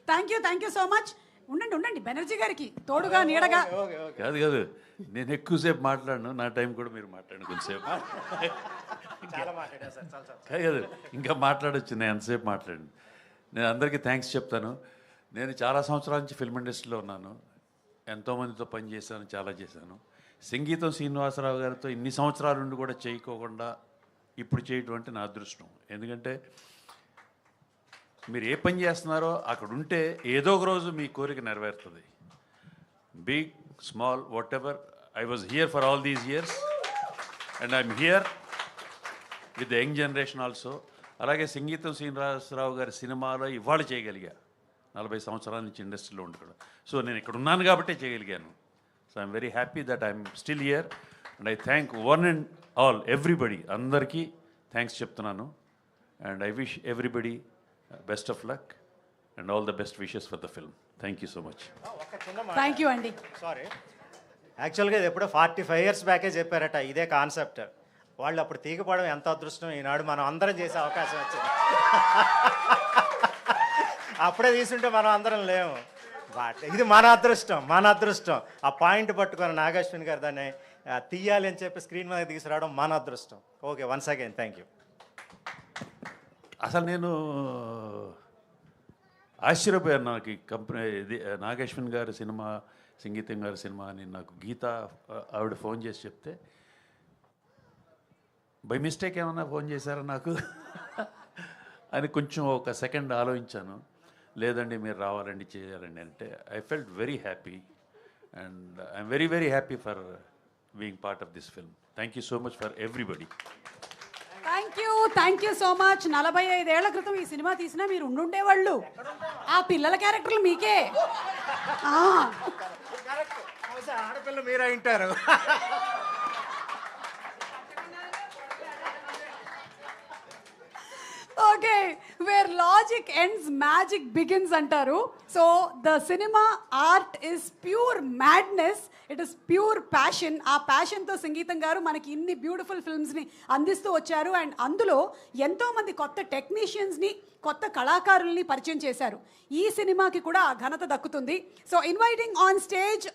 Thank you so much. ఉండండి బెనర్జీ గారికి తోడుగా నీడగా. కాదు నేను ఎక్కువసేపు మాట్లాడను, నా టైం కూడా మీరు మాట్లాడండి కొంచెంసేపు. కాదు ఇంకా మాట్లాడొచ్చు, నేను ఎంతసేపు మాట్లాడండి. నేను అందరికీ థ్యాంక్స్ చెప్తాను. నేను చాలా సంవత్సరాల నుంచి ఫిల్మ్ ఇండస్ట్రీలో ఉన్నాను, ఎంతోమందితో పనిచేశాను, చాలా చేశాను. సంగీతం శ్రీనివాసరావు గారితో ఇన్ని సంవత్సరాల నుండి కూడా చేయకోకుండా ఇప్పుడు చేయటం అంటే నా అదృష్టం. ఎందుకంటే మీరు ఏ పని చేస్తున్నారో అక్కడ ఉంటే ఏదో ఒక రోజు మీ కోరిక నెరవేరుతుంది. Big small whatever, I was here for all these years and I'm here with the young generation also. అలాగే సంగీతం శ్రీనివాసరావు గారి సినిమాలో ఇవాళ చేయగలిగా, 40 సంవత్సరాల నుంచి ఇండస్ట్రీలో ఉండి కూడా. సో నేను ఇక్కడ ఉన్నాను కాబట్టే చేయగలిగాను. So I'm very happy that I'm still here and I thank one and all everybody. అందరికీ థ్యాంక్స్ చెప్తున్నాను. And I wish everybody best of luck and all the best wishes for the film. Thank you so much. Thank you అండి. Sorry, యాక్చువల్గా ఇది ఎప్పుడో 45 years బ్యాకే చెప్పారట ఇదే concept. వాళ్ళు అప్పుడు తీగపడడం ఎంత అదృష్టం, ఈనాడు మనం అందరం చేసే అవకాశం వచ్చింది. అప్పుడే తీసుంటే మనం అందరం లేము. బట్ ఇది మన అదృష్టం. ఆ పాయింట్ పట్టుకొని నాగశ్విన్ గారు దాన్ని తీయాలి అని చెప్పి స్క్రీన్ మీద తీసుకురావడం మన అదృష్టం. Okay, once again thank you. అసలు నేను ఆశ్చర్యపోయాను. నాకు ఈ కంపెనీ ఇది నాగేశ్వన్ గారి సినిమా, సంగీతం గారి సినిమా అని నాకు గీత ఆవిడ ఫోన్ చేసి చెప్తే, బై మిస్టేక్ ఏమన్నా ఫోన్ చేశారా నాకు అని కొంచెం ఒక సెకండ్ ఆలోచించాను. లేదండి మీరు రావాలండి, చేయాలండి అంటే I felt very happy and I'm very very happy for being part of this film. Thank you so much for everybody. Thank you so much. 45 ఏళ్ల క్రితం ఈ సినిమా తీసినా మీరు ఉండుండేవాళ్ళు. ఆ పిల్లల క్యారెక్టర్లు మీకే. ఆడపిల్ల మీరే వింటారు. Okay, where logic ends magic begins అంటారు. So the cinema art is pure madness, it is pure passion. ఆ ప్యాషన్తో సంగీతం గారు మనకి ఇన్ని బ్యూటిఫుల్ ఫిల్మ్స్ని అందిస్తూ వచ్చారు. అండ్ అందులో ఎంతోమంది కొత్త టెక్నీషియన్స్ని, కొత్త కళాకారుల్ని పరిచయం చేశారు. ఈ సినిమాకి కూడా ఆ ఘనత దక్కుతుంది. So inviting on stage